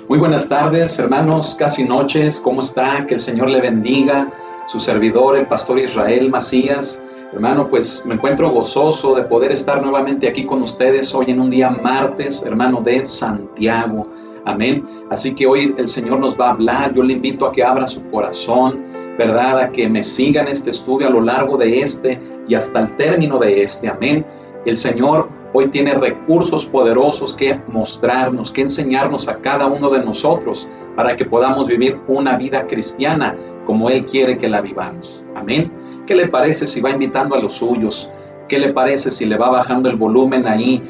Muy buenas tardes, hermanos, casi noches. ¿Cómo está? Que el Señor le bendiga. Su servidor, el pastor Israel Macías. Hermano, pues me encuentro gozoso de poder estar nuevamente aquí con ustedes hoy en un día martes, hermano, de Santiago. Amén. Así que hoy el Señor nos va a hablar. Yo le invito a que abra su corazón, ¿verdad? A que me siga en este estudio a lo largo de este y hasta el término de este. Amén. El Señor hoy tiene recursos poderosos que mostrarnos, que enseñarnos a cada uno de nosotros para que podamos vivir una vida cristiana como Él quiere que la vivamos. Amén. ¿Qué le parece si va invitando a los suyos? ¿Qué le parece si le va bajando el volumen ahí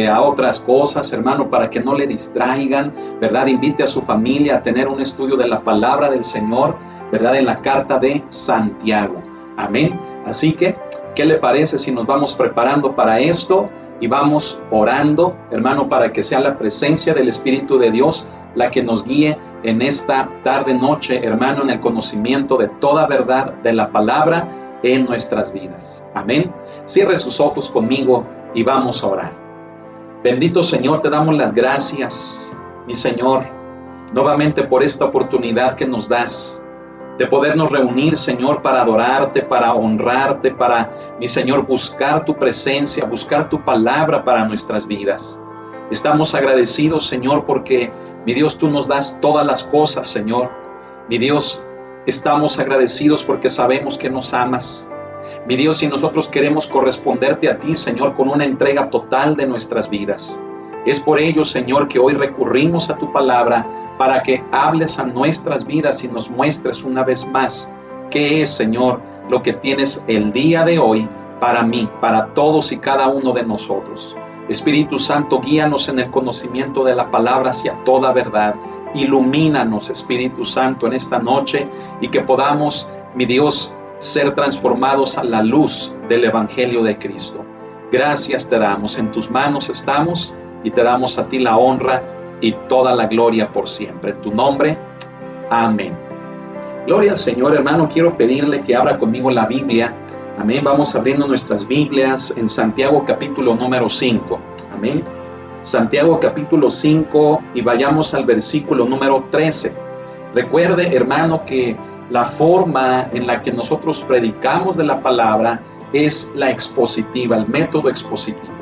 a otras cosas, hermano, para que no le distraigan, ¿verdad? Invite a su familia a tener un estudio de la palabra del Señor, ¿verdad? En la carta de Santiago. Amén. Así que, ¿qué le parece si nos vamos preparando para esto y vamos orando, hermano, para que sea la presencia del Espíritu de Dios la que nos guíe en esta tarde-noche, hermano, en el conocimiento de toda verdad de la palabra en nuestras vidas? Amén. Cierre sus ojos conmigo y vamos a orar. Bendito Señor, te damos las gracias, mi Señor, nuevamente por esta oportunidad que nos das de podernos reunir, Señor, para adorarte, para honrarte, para, mi Señor, buscar tu presencia, buscar tu palabra para nuestras vidas. Estamos agradecidos, Señor, porque, mi Dios, tú nos das todas las cosas, Señor. Mi Dios, estamos agradecidos porque sabemos que nos amas. Mi Dios, y nosotros queremos corresponderte a ti, Señor, con una entrega total de nuestras vidas. Es por ello, Señor, que hoy recurrimos a tu palabra para que hables a nuestras vidas y nos muestres una vez más qué es, Señor, lo que tienes el día de hoy para mí, para todos y cada uno de nosotros. Espíritu Santo, guíanos en el conocimiento de la palabra hacia toda verdad. Ilumínanos, Espíritu Santo, en esta noche y que podamos, mi Dios, ser transformados a la luz del Evangelio de Cristo. Gracias te damos, en tus manos estamos y te damos a ti la honra y toda la gloria por siempre. En tu nombre, amén. Gloria al Señor, hermano. Quiero pedirle que abra conmigo la Biblia. Amén. Vamos abriendo nuestras Biblias en Santiago capítulo número 5. Amén. Santiago capítulo 5 y vayamos al versículo número 13. Recuerde, hermano, que la forma en la que nosotros predicamos de la palabra es la expositiva, el método expositivo.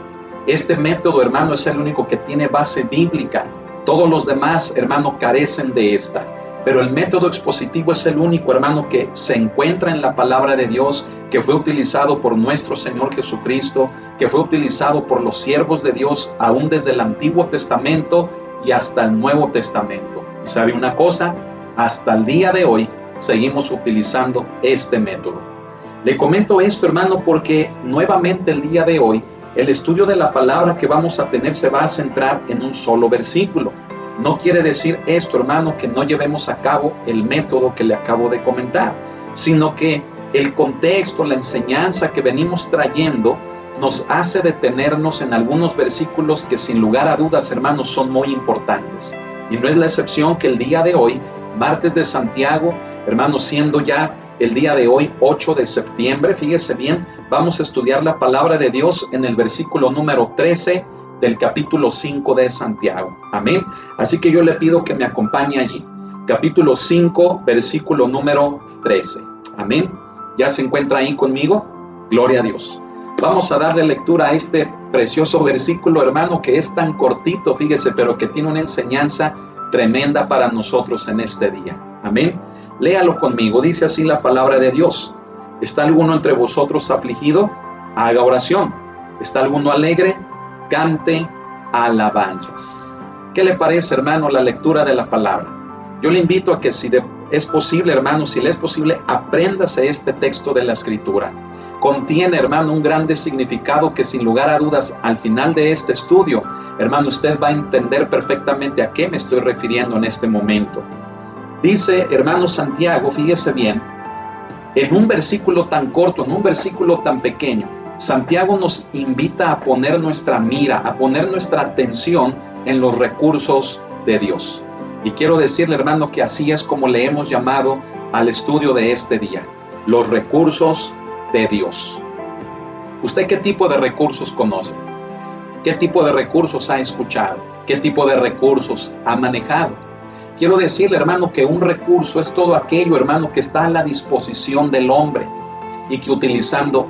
Este método, hermano, es el único que tiene base bíblica. Todos los demás, hermano, carecen de esta. Pero el método expositivo es el único, hermano, que se encuentra en la palabra de Dios, que fue utilizado por nuestro Señor Jesucristo, que fue utilizado por los siervos de Dios aún desde el Antiguo Testamento y hasta el Nuevo Testamento. ¿Y sabe una cosa? Hasta el día de hoy seguimos utilizando este método. Le comento esto, hermano, porque nuevamente el día de hoy el estudio de la palabra que vamos a tener se va a centrar en un solo versículo. No quiere decir esto, hermano, que no llevemos a cabo el método que le acabo de comentar, sino que el contexto, la enseñanza que venimos trayendo nos hace detenernos en algunos versículos que sin lugar a dudas, hermanos, son muy importantes. Y no es la excepción que el día de hoy, martes de Santiago, hermanos, siendo ya el día de hoy 8 de septiembre, fíjese bien, vamos a estudiar la palabra de Dios en el versículo número 13 del capítulo 5 de Santiago. Amén. Así que yo le pido que me acompañe allí. Capítulo 5, versículo número 13. Amén. ¿Ya se encuentra ahí conmigo? Gloria a Dios. Vamos a darle lectura a este precioso versículo, hermano, que es tan cortito, fíjese, pero que tiene una enseñanza tremenda para nosotros en este día. Amén. Léalo conmigo. Dice así la palabra de Dios. ¿Está alguno entre vosotros afligido? Haga oración. ¿Está alguno alegre? Cante alabanzas. ¿Qué le parece, hermano, la lectura de la palabra? Yo le invito a que si es posible, hermano, si le es posible, apréndase este texto de la Escritura. Contiene, hermano, un grande significado que sin lugar a dudas, al final de este estudio, hermano, usted va a entender perfectamente a qué me estoy refiriendo en este momento. Dice, hermano Santiago, fíjese bien, en un versículo tan corto, en un versículo tan pequeño, Santiago nos invita a poner nuestra mira, a poner nuestra atención en los recursos de Dios. Y quiero decirle, hermano, que así es como le hemos llamado al estudio de este día, los recursos de Dios. ¿Usted qué tipo de recursos conoce? ¿Qué tipo de recursos ha escuchado? ¿Qué tipo de recursos ha manejado? Quiero decirle, hermano, que un recurso es todo aquello, hermano, que está a la disposición del hombre y que utilizando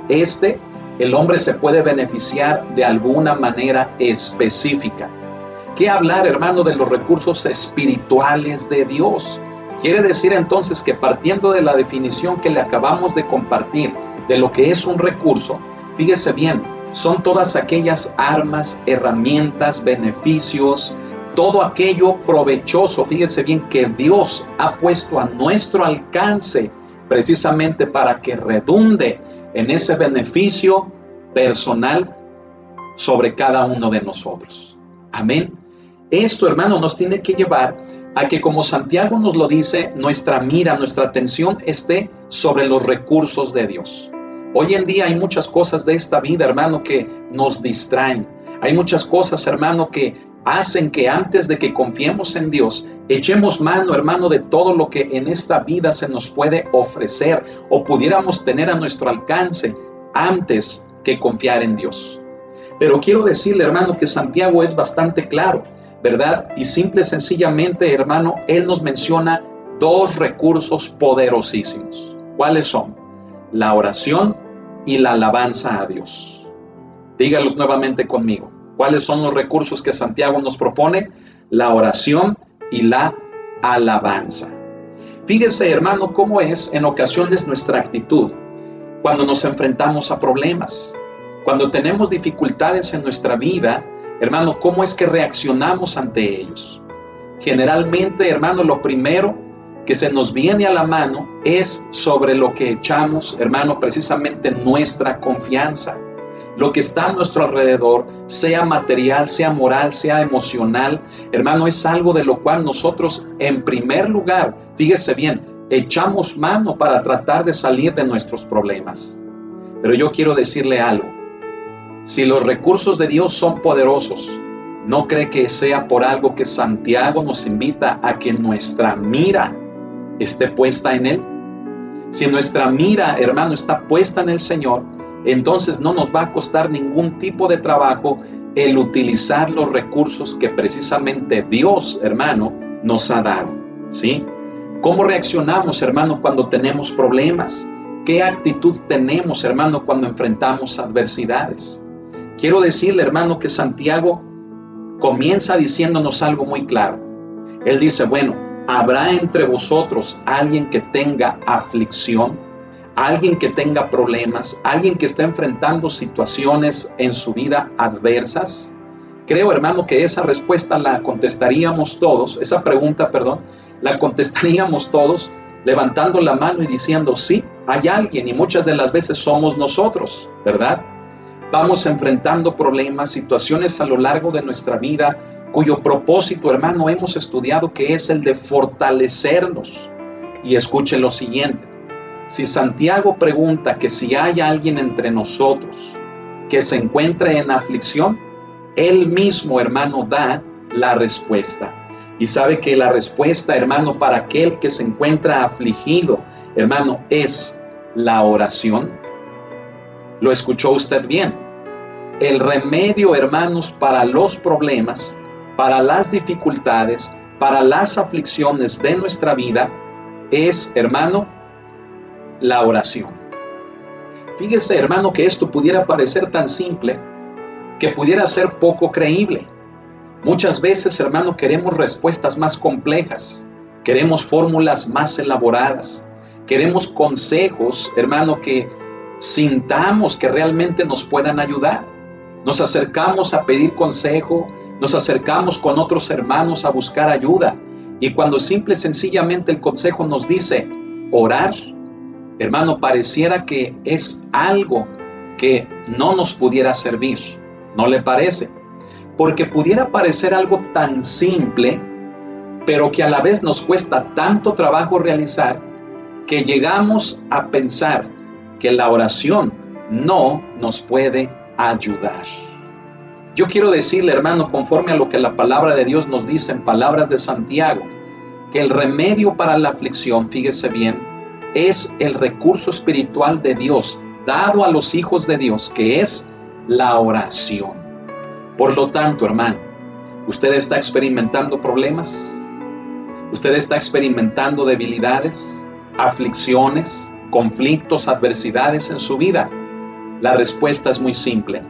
el hombre se puede beneficiar de alguna manera específica. ¿Qué hablar, hermano, de los recursos espirituales de Dios? Quiere decir entonces que partiendo de la definición que le acabamos de compartir de lo que es un recurso, fíjese bien, son todas aquellas armas, herramientas, beneficios, todo aquello provechoso, fíjese bien, que Dios ha puesto a nuestro alcance precisamente para que redunde en ese beneficio personal sobre cada uno de nosotros. Amén. Esto, hermano, nos tiene que llevar a que, como Santiago nos lo dice, nuestra mira, nuestra atención esté sobre los recursos de Dios. Hoy en día hay muchas cosas de esta vida, hermano, que nos distraen. Hay muchas cosas, hermano, que hacen que antes de que confiemos en Dios, echemos mano, hermano, de todo lo que en esta vida se nos puede ofrecer o pudiéramos tener a nuestro alcance antes que confiar en Dios. Pero quiero decirle, hermano, que Santiago es bastante claro, ¿verdad? Y simple y sencillamente, hermano, él nos menciona dos recursos poderosísimos. ¿Cuáles son? La oración y la alabanza a Dios. Dígalos nuevamente conmigo. ¿Cuáles son los recursos que Santiago nos propone? La oración y la alabanza. Fíjese, hermano, cómo es en ocasiones nuestra actitud cuando nos enfrentamos a problemas, cuando tenemos dificultades en nuestra vida, hermano, ¿cómo es que reaccionamos ante ellos? Generalmente, hermano, lo primero que se nos viene a la mano es sobre lo que echamos, hermano, precisamente nuestra confianza. Lo que está a nuestro alrededor, sea material, sea moral, sea emocional, hermano, es algo de lo cual nosotros, en primer lugar, fíjese bien, echamos mano para tratar de salir de nuestros problemas. Pero yo quiero decirle algo. Si los recursos de Dios son poderosos, ¿no cree que sea por algo que Santiago nos invita a que nuestra mira esté puesta en Él? Si nuestra mira, hermano, está puesta en el Señor, entonces no nos va a costar ningún tipo de trabajo el utilizar los recursos que precisamente Dios, hermano, nos ha dado, ¿sí? ¿Cómo reaccionamos, hermano, cuando tenemos problemas? ¿Qué actitud tenemos, hermano, cuando enfrentamos adversidades? Quiero decirle, hermano, que Santiago comienza diciéndonos algo muy claro. Él dice, bueno, ¿habrá entre vosotros alguien que tenga aflicción? ¿Alguien que tenga problemas? ¿Alguien que esté enfrentando situaciones en su vida adversas? Creo, hermano, que esa respuesta la contestaríamos todos, esa pregunta, la contestaríamos todos levantando la mano y diciendo, sí, hay alguien, y muchas de las veces somos nosotros, ¿verdad? Vamos enfrentando problemas, situaciones a lo largo de nuestra vida, cuyo propósito, hermano, hemos estudiado que es el de fortalecernos. Y escuchen lo siguiente, si Santiago pregunta que si hay alguien entre nosotros que se encuentre en aflicción, él mismo, hermano, da la respuesta. Y sabe que la respuesta, hermano, para aquel que se encuentra afligido, hermano, es la oración. ¿Lo escuchó usted bien? El remedio, hermanos, para los problemas, para las dificultades, para las aflicciones de nuestra vida, es, hermano, la oración. Fíjese, hermano, que esto pudiera parecer tan simple, que pudiera ser poco creíble. Muchas veces, hermano, queremos respuestas más complejas, queremos fórmulas más elaboradas, queremos consejos, hermano, que sintamos que realmente nos puedan ayudar. Nos acercamos a pedir consejo, nos acercamos con otros hermanos a buscar ayuda, y cuando simple y sencillamente el consejo nos dice orar, hermano, pareciera que es algo que no nos pudiera servir. ¿No le parece? Porque pudiera parecer algo tan simple, pero que a la vez nos cuesta tanto trabajo realizar, que llegamos a pensar que la oración no nos puede ayudar. Yo quiero decirle, hermano, conforme a lo que la palabra de Dios nos dice en palabras de Santiago, que el remedio para la aflicción, fíjese bien, es el recurso espiritual de Dios dado a los hijos de Dios, que es la oración. Por lo tanto, hermano, ¿usted está experimentando problemas? ¿Usted está experimentando debilidades, aflicciones, conflictos, adversidades en su vida? La respuesta es muy simple.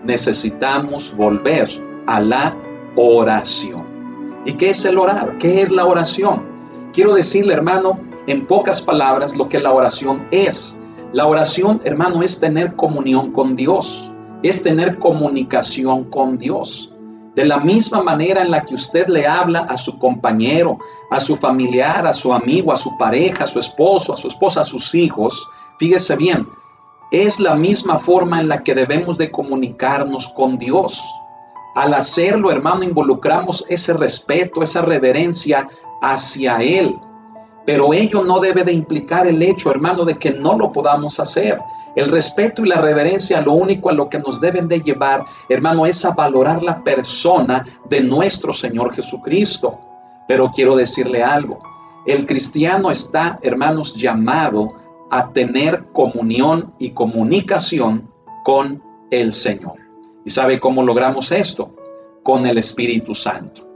Necesitamos volver a la oración. ¿Y qué es el orar? ¿Qué es la oración? Quiero decirle, hermano, en pocas palabras, lo que la oración es. La oración, hermano, es tener comunión con Dios, es tener comunicación con Dios. De la misma manera en la que usted le habla a su compañero, a su familiar, a su amigo, a su pareja, a su esposo, a su esposa, a sus hijos, fíjese bien, es la misma forma en la que debemos de comunicarnos con Dios. Al hacerlo, hermano, involucramos ese respeto, esa reverencia hacia Él. Pero ello no debe de implicar el hecho, hermano, de que no lo podamos hacer. El respeto y la reverencia, lo único a lo que nos deben de llevar, hermano, es a valorar la persona de nuestro Señor Jesucristo. Pero quiero decirle algo. El cristiano está, hermanos, llamado a tener comunión y comunicación con el Señor. ¿Y sabe cómo logramos esto? Con el Espíritu Santo.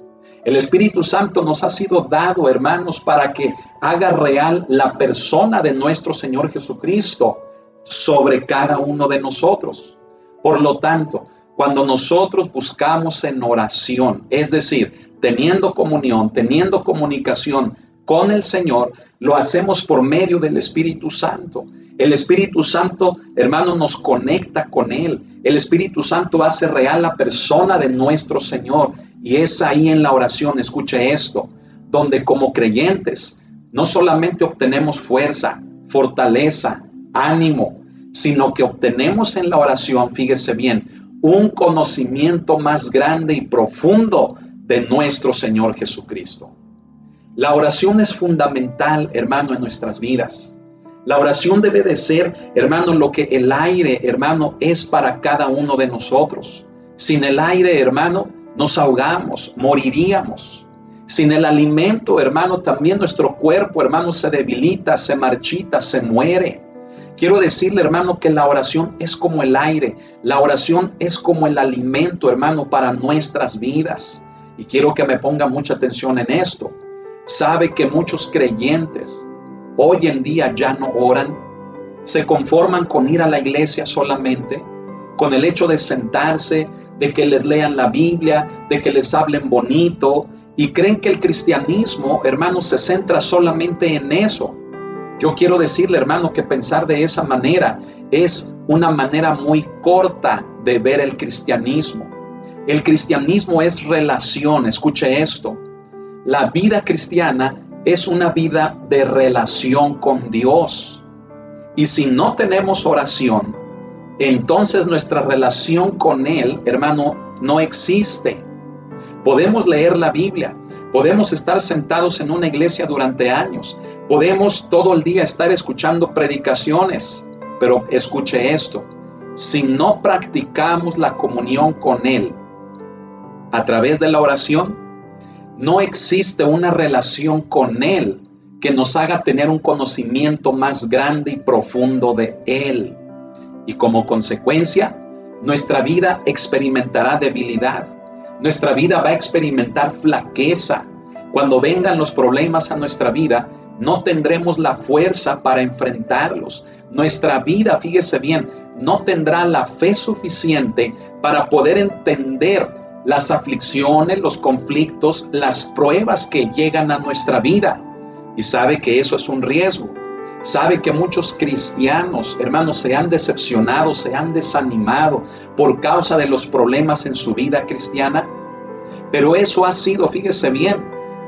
El Espíritu Santo nos ha sido dado, hermanos, para que haga real la persona de nuestro Señor Jesucristo sobre cada uno de nosotros. Por lo tanto, cuando nosotros buscamos en oración, es decir, teniendo comunión, teniendo comunicación con el Señor, lo hacemos por medio del Espíritu Santo. El Espíritu Santo, hermano, nos conecta con Él. El Espíritu Santo hace real la persona de nuestro Señor. Y es ahí en la oración, escuche esto, donde como creyentes no solamente obtenemos fuerza, fortaleza, ánimo, sino que obtenemos en la oración, fíjese bien, un conocimiento más grande y profundo de nuestro Señor Jesucristo. La oración es fundamental, hermano, en nuestras vidas. La oración debe de ser, hermano, lo que el aire, hermano, es para cada uno de nosotros. Sin el aire, hermano, nos ahogamos, moriríamos. Sin el alimento, hermano, también nuestro cuerpo, hermano, se debilita, se marchita, se muere. Quiero decirle, hermano, que la oración es como el aire. La oración es como el alimento, hermano, para nuestras vidas. Y quiero que me ponga mucha atención en esto. Sabe que muchos creyentes hoy en día ya no oran, se conforman con ir a la iglesia solamente, con el hecho de sentarse, de que les lean la Biblia, de que les hablen bonito, y creen que el cristianismo, hermano, se centra solamente en eso. Yo quiero decirle, hermano, que pensar de esa manera es una manera muy corta de ver el cristianismo. El cristianismo es relación, escuche esto. La vida cristiana es una vida de relación con Dios. Y si no tenemos oración, entonces nuestra relación con Él, hermano, no existe. Podemos leer la Biblia, podemos estar sentados en una iglesia durante años, podemos todo el día estar escuchando predicaciones, pero escuche esto, si no practicamos la comunión con Él a través de la oración, no existe una relación con Él que nos haga tener un conocimiento más grande y profundo de Él. Y como consecuencia, nuestra vida experimentará debilidad. Nuestra vida va a experimentar flaqueza. Cuando vengan los problemas a nuestra vida, no tendremos la fuerza para enfrentarlos. Nuestra vida, fíjese bien, no tendrá la fe suficiente para poder entender las aflicciones, los conflictos, las pruebas que llegan a nuestra vida. Y sabe que eso es un riesgo. Sabe que muchos cristianos, hermanos, se han decepcionado, se han desanimado por causa de los problemas en su vida cristiana. Pero eso ha sido, fíjese bien,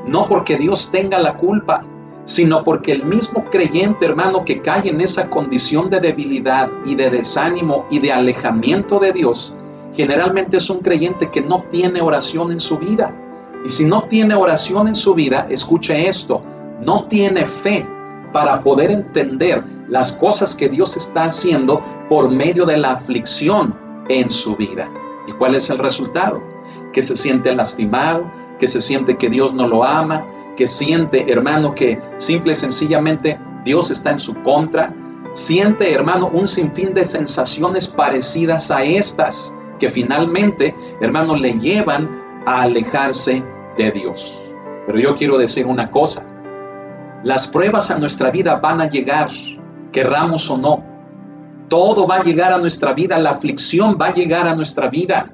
no porque Dios tenga la culpa, sino porque el mismo creyente, hermano, que cae en esa condición de debilidad y de desánimo y de alejamiento de Dios, generalmente es un creyente que no tiene oración en su vida. Y si no tiene oración en su vida, escuche esto, no tiene fe para poder entender las cosas que Dios está haciendo por medio de la aflicción en su vida. ¿Y cuál es el resultado? Que se siente lastimado, que se siente que Dios no lo ama, que siente, hermano, que simple y sencillamente Dios está en su contra. Siente, hermano, un sinfín de sensaciones parecidas a estas, que finalmente, hermano, le llevan a alejarse de Dios. Pero yo quiero decir una cosa. Las pruebas a nuestra vida van a llegar, querramos o no. Todo va a llegar a nuestra vida, la aflicción va a llegar a nuestra vida.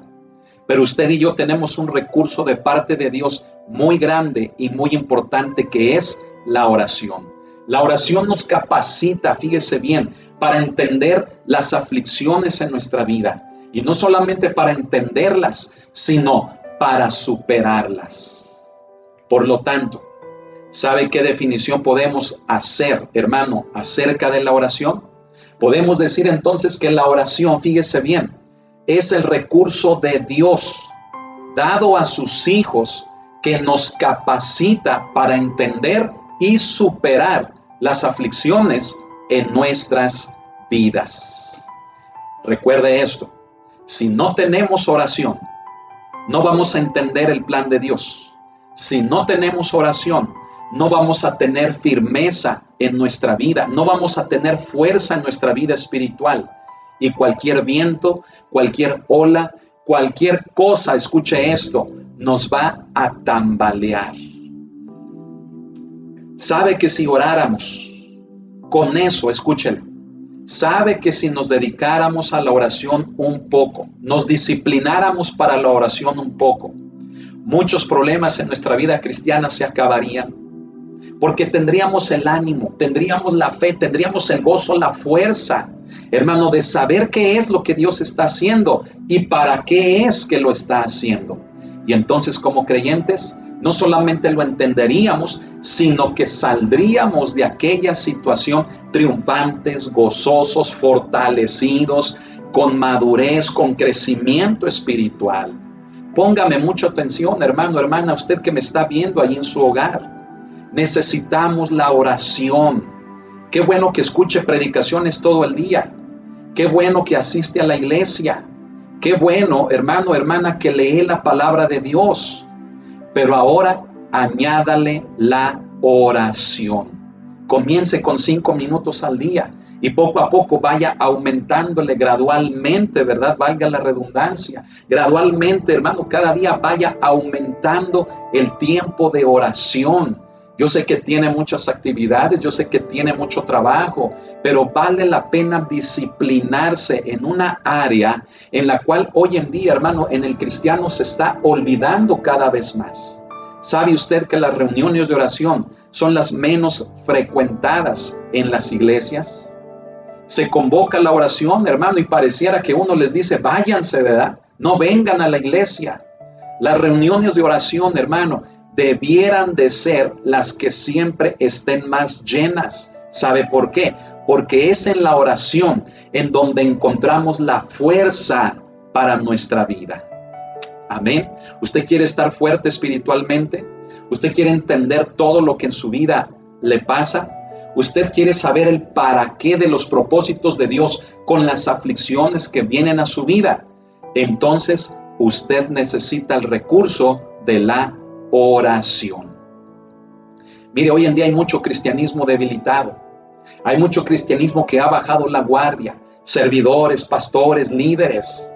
Pero usted y yo tenemos un recurso de parte de Dios muy grande y muy importante, que es la oración. La oración nos capacita, fíjese bien, para entender las aflicciones en nuestra vida. Y no solamente para entenderlas, sino para superarlas. Por lo tanto, ¿sabe qué definición podemos hacer, hermano, acerca de la oración? Podemos decir entonces que la oración, fíjese bien, es el recurso de Dios dado a sus hijos, que nos capacita para entender y superar las aflicciones en nuestras vidas. Recuerde esto: si no tenemos oración, no vamos a entender el plan de Dios. Si no tenemos oración, no vamos a tener firmeza en nuestra vida, no vamos a tener fuerza en nuestra vida espiritual. Y cualquier viento, cualquier ola, cualquier cosa, escuche esto, nos va a tambalear. Sabe que si oráramos con eso, escúchelo, sabe que si nos dedicáramos a la oración un poco, nos disciplináramos para la oración un poco, muchos problemas en nuestra vida cristiana se acabarían, porque tendríamos el ánimo, tendríamos la fe, tendríamos el gozo, la fuerza, hermano, de saber qué es lo que Dios está haciendo y para qué es que lo está haciendo. Y entonces, como creyentes, no solamente lo entenderíamos, sino que saldríamos de aquella situación triunfantes, gozosos, fortalecidos, con madurez, con crecimiento espiritual. Póngame mucha atención, hermano, hermana, usted que me está viendo ahí en su hogar. Necesitamos la oración. Qué bueno que escuche predicaciones todo el día. Qué bueno que asiste a la iglesia. Qué bueno, hermano, hermana, que lee la palabra de Dios. Pero ahora añádale la oración. Comience con 5 minutos al día y poco a poco vaya aumentándole gradualmente, ¿verdad? Valga la redundancia. Gradualmente, hermano, cada día vaya aumentando el tiempo de oración. Yo sé que tiene muchas actividades, yo sé que tiene mucho trabajo, pero vale la pena disciplinarse en una área en la cual hoy en día, hermano, en el cristiano se está olvidando cada vez más. ¿Sabe usted que las reuniones de oración son las menos frecuentadas en las iglesias? Se convoca la oración, hermano, y pareciera que uno les dice, váyanse, ¿verdad? No vengan a la iglesia. Las reuniones de oración, hermano, debieran de ser las que siempre estén más llenas. ¿Sabe por qué? Porque es en la oración en donde encontramos la fuerza para nuestra vida. Amén. ¿Usted quiere estar fuerte espiritualmente? ¿Usted quiere entender todo lo que en su vida le pasa? ¿Usted quiere saber el para qué de los propósitos de Dios con las aflicciones que vienen a su vida? Entonces, usted necesita el recurso de la oración. Mire, hoy en día hay mucho cristianismo debilitado. Hay mucho cristianismo que ha bajado la guardia. Servidores, pastores, líderes,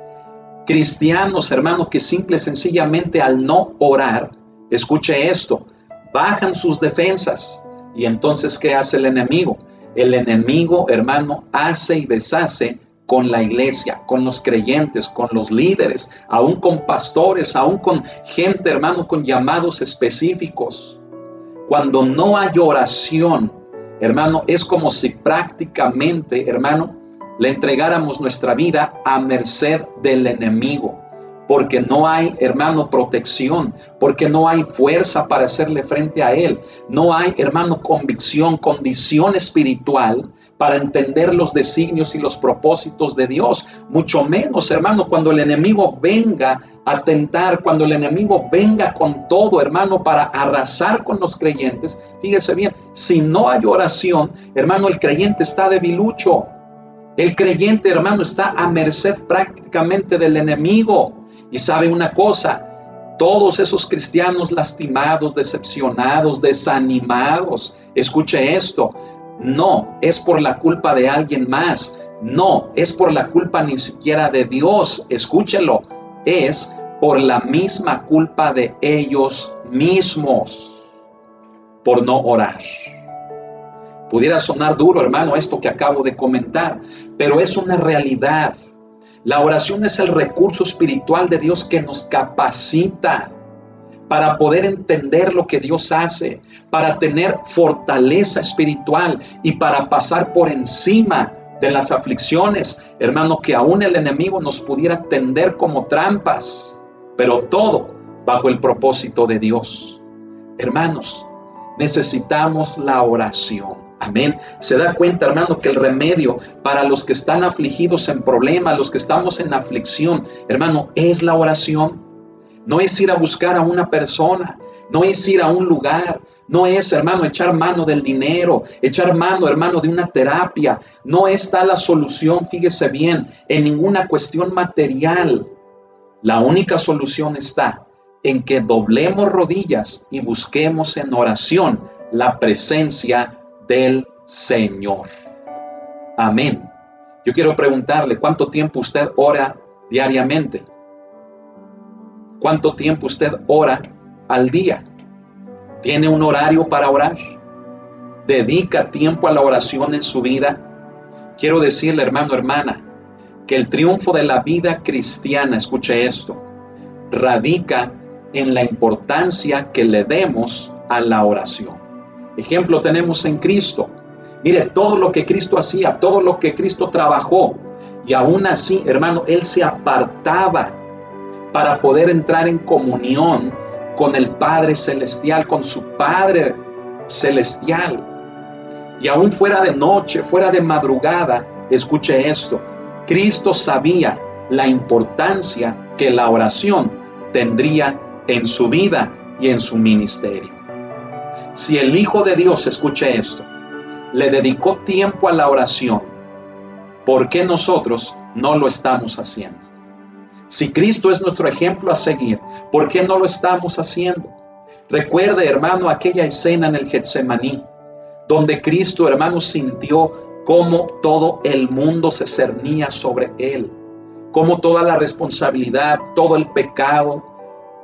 cristianos, hermano, que simple y sencillamente al no orar, escuche esto, bajan sus defensas. Y entonces, ¿qué hace el enemigo? El enemigo, hermano, hace y deshace con la iglesia, con los creyentes, con los líderes, aún con pastores, aún con gente, hermano, con llamados específicos. Cuando no hay oración, hermano, es como si prácticamente, hermano, le entregáramos nuestra vida a merced del enemigo, porque no hay, hermano, protección, porque no hay fuerza para hacerle frente a él, no hay, hermano, convicción, condición espiritual para entender los designios y los propósitos de Dios, mucho menos, hermano, cuando el enemigo venga a tentar, cuando el enemigo venga con todo, hermano, para arrasar con los creyentes. Fíjese bien, si no hay oración, hermano, el creyente está debilucho. El creyente, hermano, está a merced prácticamente del enemigo. Y sabe una cosa, todos esos cristianos lastimados, decepcionados, desanimados, escuche esto, no es por la culpa de alguien más, no es por la culpa ni siquiera de Dios, escúchelo, es por la misma culpa de ellos mismos. por no orar. Pudiera sonar duro, hermano, esto que acabo de comentar, pero es una realidad. La oración es el recurso espiritual de Dios que nos capacita para poder entender lo que Dios hace, para tener fortaleza espiritual y para pasar por encima de las aflicciones, hermano, que aún el enemigo nos pudiera tender como trampas, pero todo bajo el propósito de Dios. Hermanos, necesitamos la oración. Amén. Se da cuenta, hermano, que el remedio para los que están afligidos en problemas, los que estamos en aflicción, hermano, es la oración. No es ir a buscar a una persona, no es ir a un lugar, no es, hermano, echar mano del dinero, echar mano, hermano, de una terapia. No está la solución, fíjese bien, en ninguna cuestión material. La única solución está en que doblemos rodillas y busquemos en oración la presencia del Señor. Amén. Yo quiero preguntarle, ¿cuánto tiempo usted ora diariamente? ¿Cuánto tiempo usted ora al día? ¿Tiene un horario para orar? ¿Dedica tiempo a la oración en su vida? Quiero decirle, hermano, hermana, que el triunfo de la vida cristiana, escuche esto, radica en la importancia que le demos a la oración. Ejemplo tenemos en Cristo. Mire, todo lo que Cristo hacía, todo lo que Cristo trabajó, y aún así, hermano, Él se apartaba para poder entrar en comunión con el Padre Celestial, con su Padre Celestial. Y aún fuera de noche, fuera de madrugada, escuche esto, Cristo sabía la importancia que la oración tendría en su vida y en su ministerio. Si el Hijo de Dios, escuche esto, le dedicó tiempo a la oración, ¿por qué nosotros no lo estamos haciendo? Si Cristo es nuestro ejemplo a seguir, ¿por qué no lo estamos haciendo? Recuerde, hermano, aquella escena en el Getsemaní, donde Cristo, hermano, sintió cómo todo el mundo se cernía sobre Él, cómo toda la responsabilidad, todo el pecado,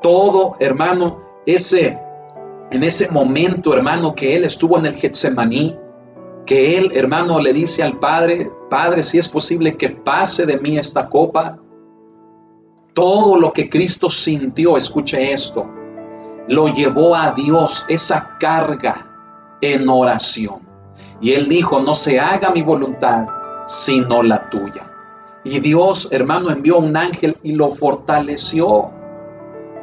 todo, hermano, en ese momento, hermano, que Él estuvo en el Getsemaní, que Él, hermano, le dice al Padre, Padre, si es posible que pase de mí esta copa. Todo lo que Cristo sintió, escuche esto, lo llevó a Dios, esa carga en oración. Y Él dijo, no se haga mi voluntad, sino la tuya. Y Dios, hermano, envió un ángel y lo fortaleció.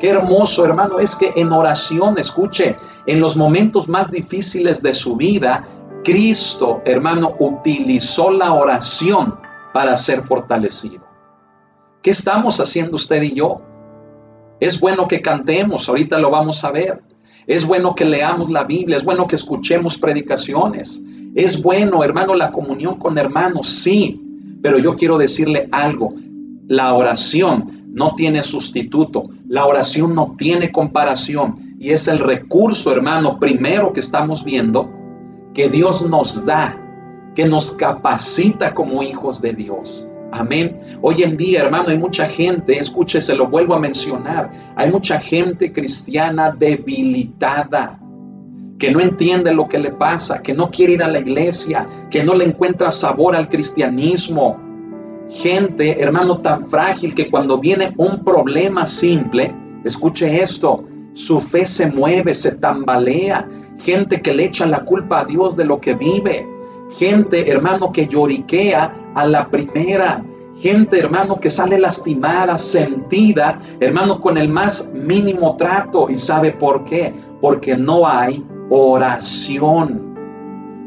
Qué hermoso, hermano, es que en oración, escuche, en los momentos más difíciles de su vida, Cristo, hermano, utilizó la oración para ser fortalecido. ¿Qué estamos haciendo usted y yo? Es bueno que cantemos, ahorita lo vamos a ver. Es bueno que leamos la Biblia, es bueno que escuchemos predicaciones. Es bueno, hermano, la comunión con hermanos, sí. Pero yo quiero decirle algo, la oración no tiene sustituto, la oración no tiene comparación. Y es el recurso, hermano, primero que estamos viendo, que Dios nos da, que nos capacita como hijos de Dios. Amén. Hoy en día, hermano, hay mucha gente, escúchese, lo vuelvo a mencionar, hay mucha gente cristiana debilitada, que no entiende lo que le pasa, que no quiere ir a la iglesia, que no le encuentra sabor al cristianismo. Gente, hermano, tan frágil que cuando viene un problema simple, escuche esto, su fe se mueve, se tambalea. Gente que le echa la culpa a Dios de lo que vive. Gente, hermano, que lloriquea a la primera. Gente, hermano, que sale lastimada, sentida, hermano, con el más mínimo trato. ¿Y sabe por qué? Porque no hay oración.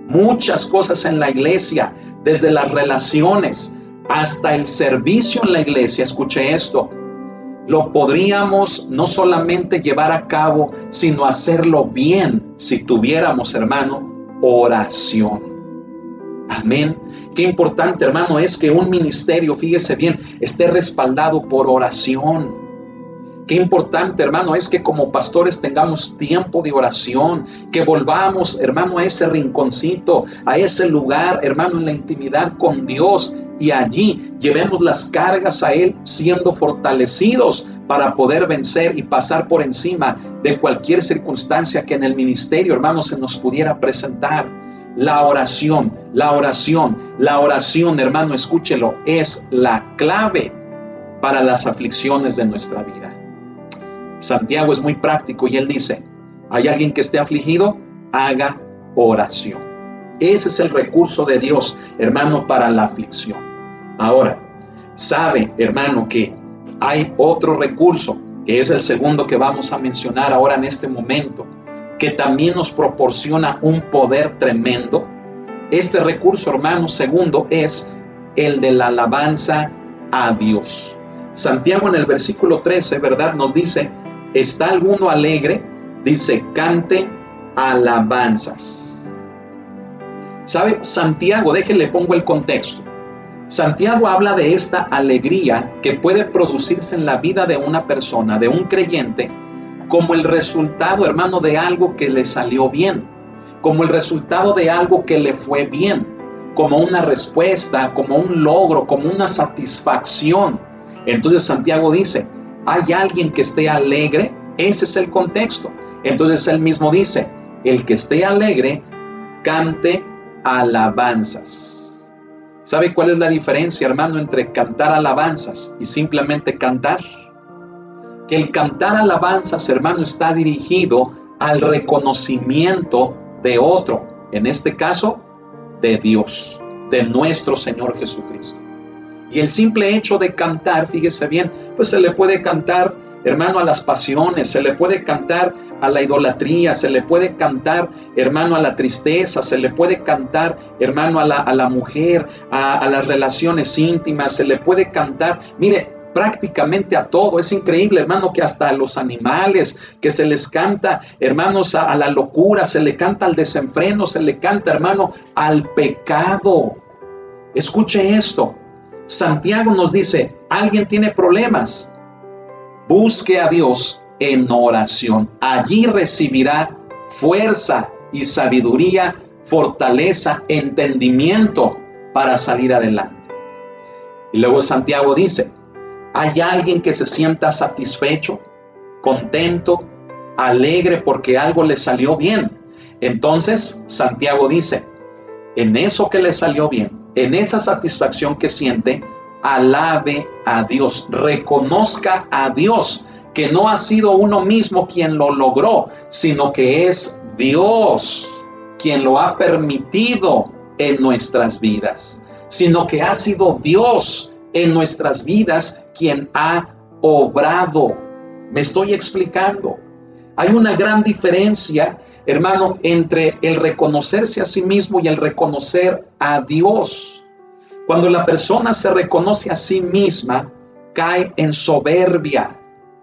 Muchas cosas en la iglesia, desde las relaciones hasta el servicio en la iglesia, escuche esto, lo podríamos no solamente llevar a cabo, sino hacerlo bien si tuviéramos, hermano, oración. Amén. Qué importante, hermano, es que un ministerio, fíjese bien, esté respaldado por oración. Qué importante, hermano, es que como pastores tengamos tiempo de oración, que volvamos, hermano, a ese rinconcito, a ese lugar, hermano, en la intimidad con Dios, y allí llevemos las cargas a Él siendo fortalecidos para poder vencer y pasar por encima de cualquier circunstancia que en el ministerio, hermano, se nos pudiera presentar. La oración, hermano, escúchelo, es la clave para las aflicciones de nuestra vida. Santiago es muy práctico y él dice, ¿hay alguien que esté afligido? Haga oración. Ese es el recurso de Dios, hermano, para la aflicción. Ahora, sabe, hermano, que hay otro recurso, que es el segundo que vamos a mencionar ahora en este momento, que también nos proporciona un poder tremendo. Este recurso, hermano, segundo, es el de la alabanza a Dios. Santiago en el versículo 13, ¿verdad? Nos dice, ¿está alguno alegre? Dice, cante alabanzas. ¿Sabe? Santiago, déjenle pongo el contexto. Santiago habla de esta alegría que puede producirse en la vida de una persona, de un creyente, como el resultado, hermano, de algo que le salió bien, como el resultado de algo que le fue bien, como una respuesta, como un logro, como una satisfacción. Entonces Santiago dice, ¿hay alguien que esté alegre? Ese es el contexto. Entonces él mismo dice, el que esté alegre, cante alabanzas. ¿Sabe cuál es la diferencia, hermano, entre cantar alabanzas y simplemente cantar? Que el cantar alabanzas, hermano, está dirigido al reconocimiento de otro, en este caso, de Dios, de nuestro Señor Jesucristo. Y el simple hecho de cantar, fíjese bien, pues se le puede cantar, hermano, a las pasiones, se le puede cantar a la idolatría, se le puede cantar, hermano, a la tristeza, se le puede cantar, hermano, a la mujer, a las relaciones íntimas, se le puede cantar, mire, prácticamente a todo. Es increíble, hermano, que hasta a los animales, que se les canta, hermanos, a la locura, se le canta al desenfreno, se le canta, hermano, al pecado. Escuche esto. Santiago nos dice, ¿alguien tiene problemas? Busque a Dios en oración. Allí recibirá fuerza y sabiduría, fortaleza, entendimiento para salir adelante. Y luego Santiago dice, ¿hay alguien que se sienta satisfecho, contento, alegre porque algo le salió bien? Entonces Santiago dice, en eso que le salió bien, en esa satisfacción que siente, alabe a Dios, reconozca a Dios, que no ha sido uno mismo quien lo logró, sino que es Dios quien lo ha permitido en nuestras vidas, sino que ha sido Dios en nuestras vidas quien ha obrado. Me estoy explicando. Hay una gran diferencia, hermano, entre el reconocerse a sí mismo y el reconocer a Dios. Cuando la persona se reconoce a sí misma, cae en soberbia.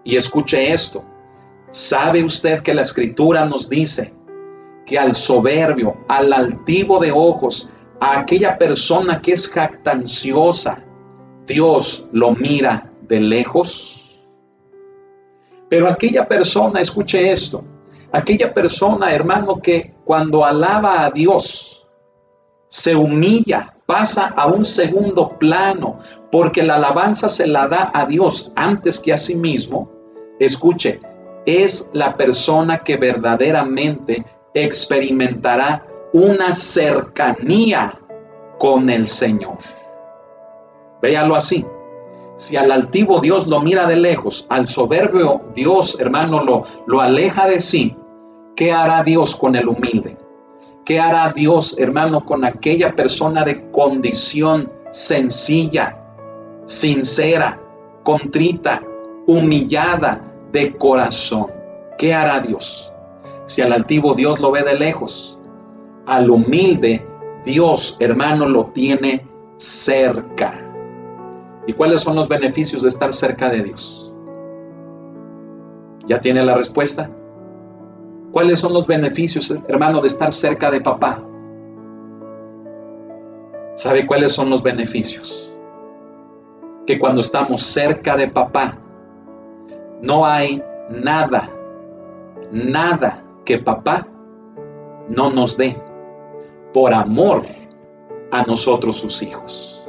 Y escuche esto. ¿Sabe usted que la Escritura nos dice que al soberbio, al altivo de ojos, a aquella persona que es jactanciosa, Dios lo mira de lejos? Pero aquella persona, escuche esto, aquella persona, hermano, que cuando alaba a Dios, se humilla, pasa a un segundo plano, porque la alabanza se la da a Dios antes que a sí mismo, escuche, es la persona que verdaderamente experimentará una cercanía con el Señor. Véalo así. Si al altivo Dios lo mira de lejos, al soberbio Dios, hermano, lo aleja de sí, ¿qué hará Dios con el humilde? ¿Qué hará Dios, hermano, con aquella persona de condición sencilla, sincera, contrita, humillada de corazón? ¿Qué hará Dios? Si al altivo Dios lo ve de lejos, al humilde Dios, hermano, lo tiene cerca. ¿Y cuáles son los beneficios de estar cerca de Dios? ¿Ya tiene la respuesta? ¿Cuáles son los beneficios, hermano, de estar cerca de papá? ¿Sabe cuáles son los beneficios? Que cuando estamos cerca de papá, no hay nada que papá no nos dé por amor a nosotros sus hijos.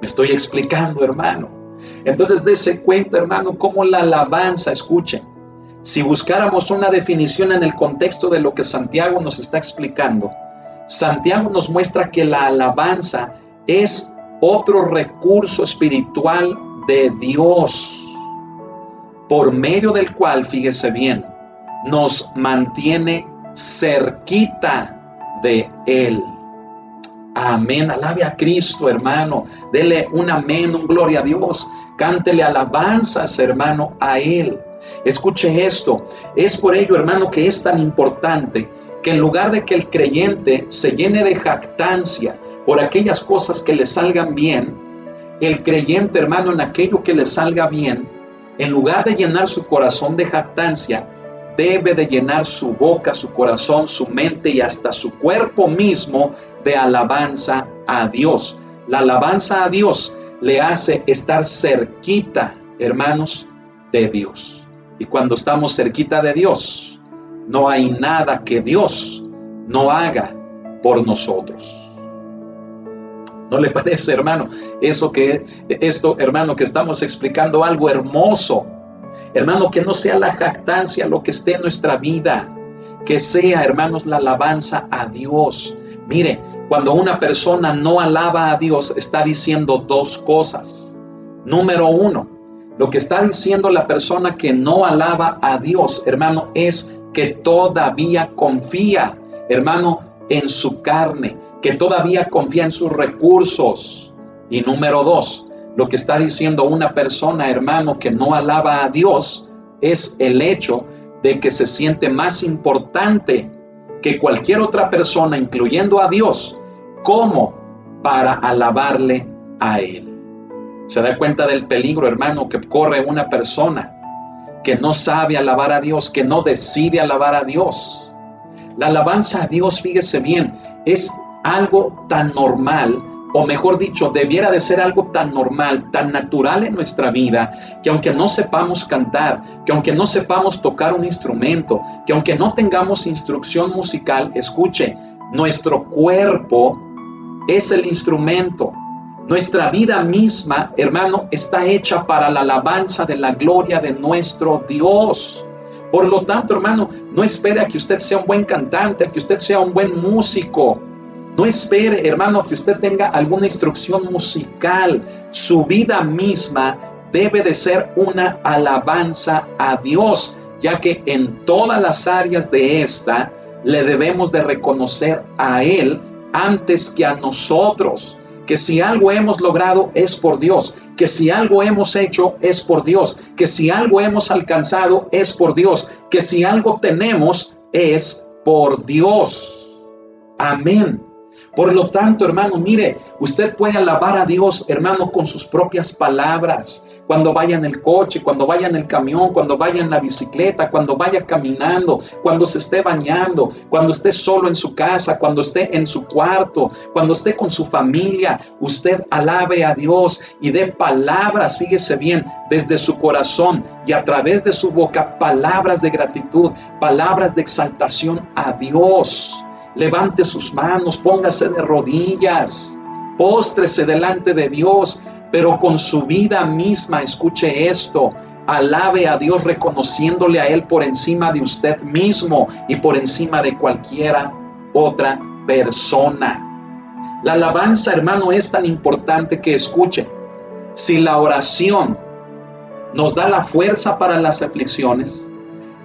¿Me estoy explicando, hermano? Entonces dése cuenta, hermano, cómo la alabanza, escuchen, si buscáramos una definición en el contexto de lo que Santiago nos está explicando, Santiago nos muestra que la alabanza es otro recurso espiritual de Dios, por medio del cual, fíjese bien, nos mantiene cerquita de Él. Amén, alabe a Cristo, hermano, dele un amén, un gloria a Dios, cántele alabanzas, hermano, a Él. Escuche esto, es por ello, hermano, que es tan importante que en lugar de que el creyente se llene de jactancia por aquellas cosas que le salgan bien, el creyente, hermano, en aquello que le salga bien, en lugar de llenar su corazón de jactancia, debe de llenar su boca, su corazón, su mente y hasta su cuerpo mismo de alabanza a Dios. La alabanza a Dios le hace estar cerquita, hermanos, de Dios. Y cuando estamos cerquita de Dios, no hay nada que Dios no haga por nosotros. ¿No le parece, hermano? Esto, hermano, que estamos explicando algo hermoso. Hermano, que no sea la jactancia lo que esté en nuestra vida, que sea, hermanos, la alabanza a Dios. Mire, cuando una persona no alaba a Dios, está diciendo dos cosas. Número uno, lo que está diciendo la persona que no alaba a Dios, hermano, es que todavía confía, hermano, en su carne, que todavía confía en sus recursos. Y número dos, lo que está diciendo una persona, hermano, que no alaba a Dios, es el hecho de que se siente más importante que cualquier otra persona, incluyendo a Dios, como para alabarle a Él. ¿Se da cuenta del peligro, hermano, que corre una persona que no sabe alabar a Dios, que no decide alabar a Dios? La alabanza a Dios, fíjese bien, es algo tan normal, o mejor dicho, debiera de ser algo tan normal, tan natural en nuestra vida, que aunque no sepamos cantar, que aunque no sepamos tocar un instrumento, que aunque no tengamos instrucción musical, escuche, nuestro cuerpo es el instrumento. Nuestra vida misma, hermano, está hecha para la alabanza de la gloria de nuestro Dios. Por lo tanto, hermano, no espere a que usted sea un buen cantante, a que usted sea un buen músico. No espere, hermano, que usted tenga alguna instrucción musical. Su vida misma debe de ser una alabanza a Dios, ya que en todas las áreas de esta le debemos de reconocer a Él antes que a nosotros. Que si algo hemos logrado es por Dios, que si algo hemos hecho es por Dios, que si algo hemos alcanzado es por Dios, que si algo tenemos es por Dios. Amén. Por lo tanto, hermano, mire, usted puede alabar a Dios, hermano, con sus propias palabras. Cuando vaya en el coche, cuando vaya en el camión, cuando vaya en la bicicleta, cuando vaya caminando, cuando se esté bañando, cuando esté solo en su casa, cuando esté en su cuarto, cuando esté con su familia, usted alabe a Dios y dé palabras, fíjese bien, desde su corazón y a través de su boca, palabras de gratitud, palabras de exaltación a Dios. Levante sus manos, póngase de rodillas, póstrese delante de Dios, pero con su vida misma, escuche esto, alabe a Dios reconociéndole a Él por encima de usted mismo y por encima de cualquiera otra persona. La alabanza, hermano, es tan importante que escuche, si la oración nos da la fuerza para las aflicciones,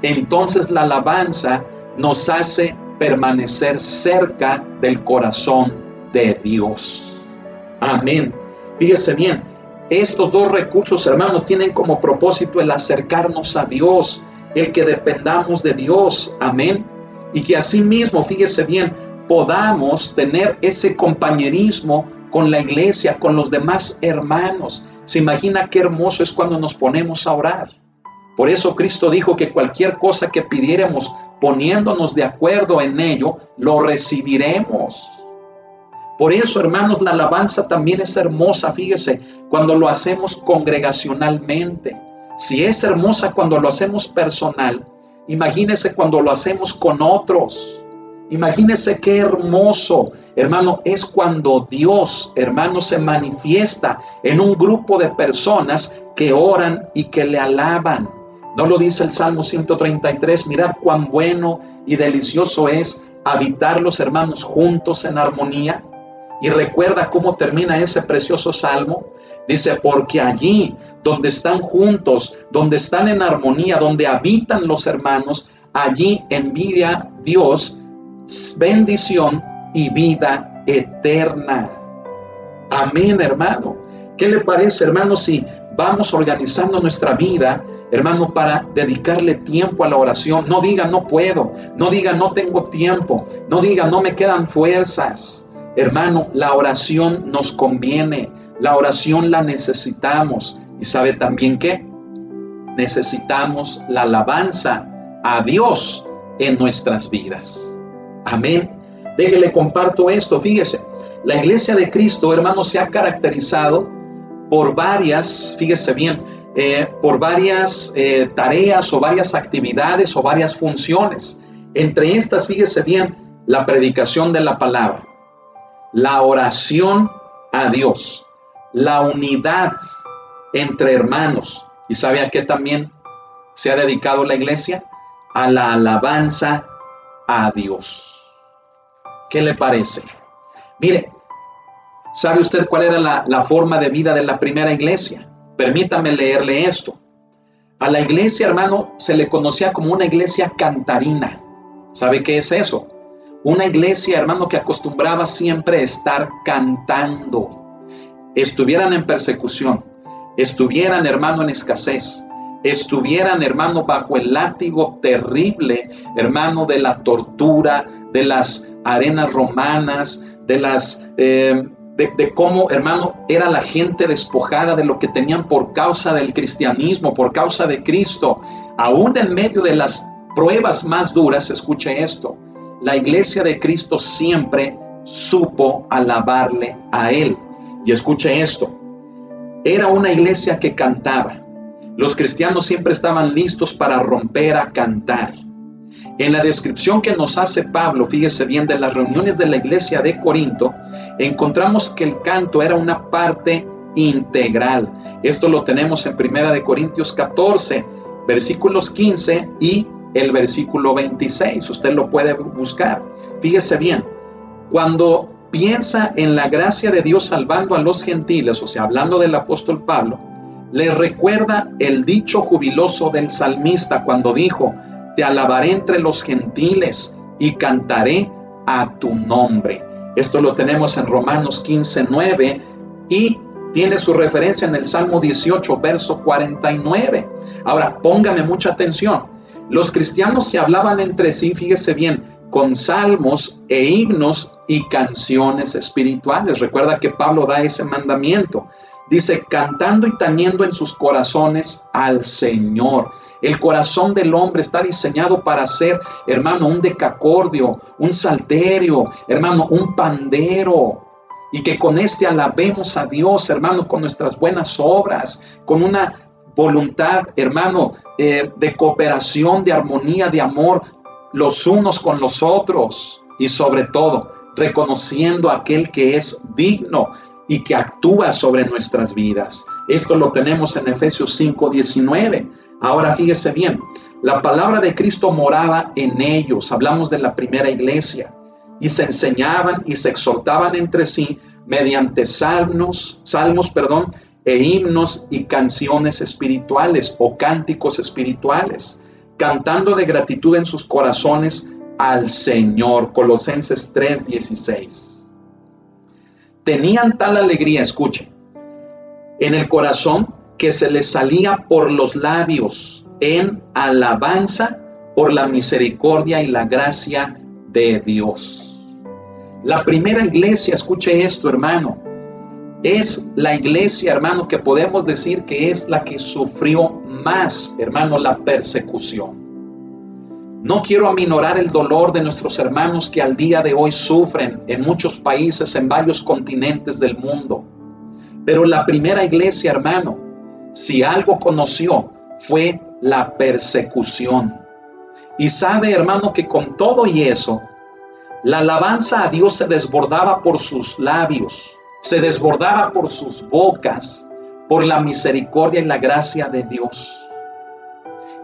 entonces la alabanza nos hace permanecer cerca del corazón de Dios. Amén. Fíjese bien, estos dos recursos, hermano, tienen como propósito el acercarnos a Dios, el que dependamos de Dios. Amén. Y que asimismo, fíjese bien, podamos tener ese compañerismo con la iglesia, con los demás hermanos. Se imagina qué hermoso es cuando nos ponemos a orar. Por eso Cristo dijo que cualquier cosa que pidiéramos poniéndonos de acuerdo en ello, lo recibiremos. Por eso, hermanos, la alabanza también es hermosa, fíjese, cuando lo hacemos congregacionalmente. Si es hermosa cuando lo hacemos personal, imagínese cuando lo hacemos con otros. Imagínese qué hermoso, hermano, es cuando Dios, hermano, se manifiesta en un grupo de personas que oran y que le alaban. ¿No lo dice el Salmo 133? Mirad cuán bueno y delicioso es habitar los hermanos juntos en armonía. Y recuerda cómo termina ese precioso salmo. Dice, porque allí donde están juntos, donde están en armonía, donde habitan los hermanos, allí envía Dios bendición y vida eterna. Amén, hermano. ¿Qué le parece, hermano, si vamos organizando nuestra vida, hermano, para dedicarle tiempo a la oración? No diga no puedo, no diga no tengo tiempo, no diga no me quedan fuerzas. Hermano, la oración nos conviene, la oración la necesitamos. ¿Y sabe también qué? Necesitamos la alabanza a Dios en nuestras vidas. Amén. Déjele comparto esto. Fíjese, la iglesia de Cristo, hermano, se ha caracterizado por varias, fíjese bien, por varias tareas o varias actividades o varias funciones. Entre estas, fíjese bien, la predicación de la palabra, la oración a Dios, la unidad entre hermanos. ¿Y sabe a qué también se ha dedicado la iglesia? A la alabanza a Dios. ¿Qué le parece? Mire, ¿sabe usted cuál era la forma de vida de la primera iglesia? Permítame leerle esto. A la iglesia, hermano, se le conocía como una iglesia cantarina. ¿Sabe qué es eso? Una iglesia, hermano, que acostumbraba siempre a estar cantando. Estuvieran en persecución, estuvieran, hermano, en escasez, estuvieran, hermano, bajo el látigo terrible, hermano, de la tortura, de las arenas romanas, de cómo, hermano, era la gente despojada de lo que tenían por causa del cristianismo, por causa de Cristo. Aún en medio de las pruebas más duras, escuche esto, la iglesia de Cristo siempre supo alabarle a Él. Y escuche esto, era una iglesia que cantaba. Los cristianos siempre estaban listos para romper a cantar. En la descripción que nos hace Pablo, fíjese bien, de las reuniones de la iglesia de Corinto, encontramos que el canto era una parte integral. Esto lo tenemos en 1 Corintios 14, versículos 15 y el versículo 26. Usted lo puede buscar. Fíjese bien, cuando piensa en la gracia de Dios salvando a los gentiles, o sea, hablando del apóstol Pablo, les recuerda el dicho jubiloso del salmista cuando dijo: te alabaré entre los gentiles y cantaré a tu nombre. Esto lo tenemos en Romanos 15:9 y tiene su referencia en el Salmo 18, verso 49. Ahora, póngame mucha atención. Los cristianos se hablaban entre sí, fíjese bien, con salmos e himnos y canciones espirituales. Recuerda que Pablo da ese mandamiento. Dice, cantando y tañendo en sus corazones al Señor. El corazón del hombre está diseñado para ser, hermano, un decacordio, un salterio, hermano, un pandero. Y que con este alabemos a Dios, hermano, con nuestras buenas obras, con una voluntad, hermano, de cooperación, de armonía, de amor, los unos con los otros. Y sobre todo, reconociendo a aquel que es digno y que actúa sobre nuestras vidas. Esto lo tenemos en Efesios 5:19. Ahora fíjese bien, la palabra de Cristo moraba en ellos. Hablamos de la primera iglesia. Y se enseñaban y se exhortaban entre sí mediante salmos, e himnos y canciones espirituales o cánticos espirituales, cantando de gratitud en sus corazones al Señor. Colosenses 3:16. Tenían tal alegría, escuchen, en el corazón que se les salía por los labios en alabanza por la misericordia y la gracia de Dios. La primera iglesia, escuche esto, hermano, es la iglesia, hermano, que podemos decir que es la que sufrió más, hermano, la persecución. No quiero aminorar el dolor de nuestros hermanos que al día de hoy sufren en muchos países, en varios continentes del mundo. Pero la primera iglesia, hermano, si algo conoció, fue la persecución. Y sabe, hermano, que con todo y eso, la alabanza a Dios se desbordaba por sus labios, se desbordaba por sus bocas, por la misericordia y la gracia de Dios.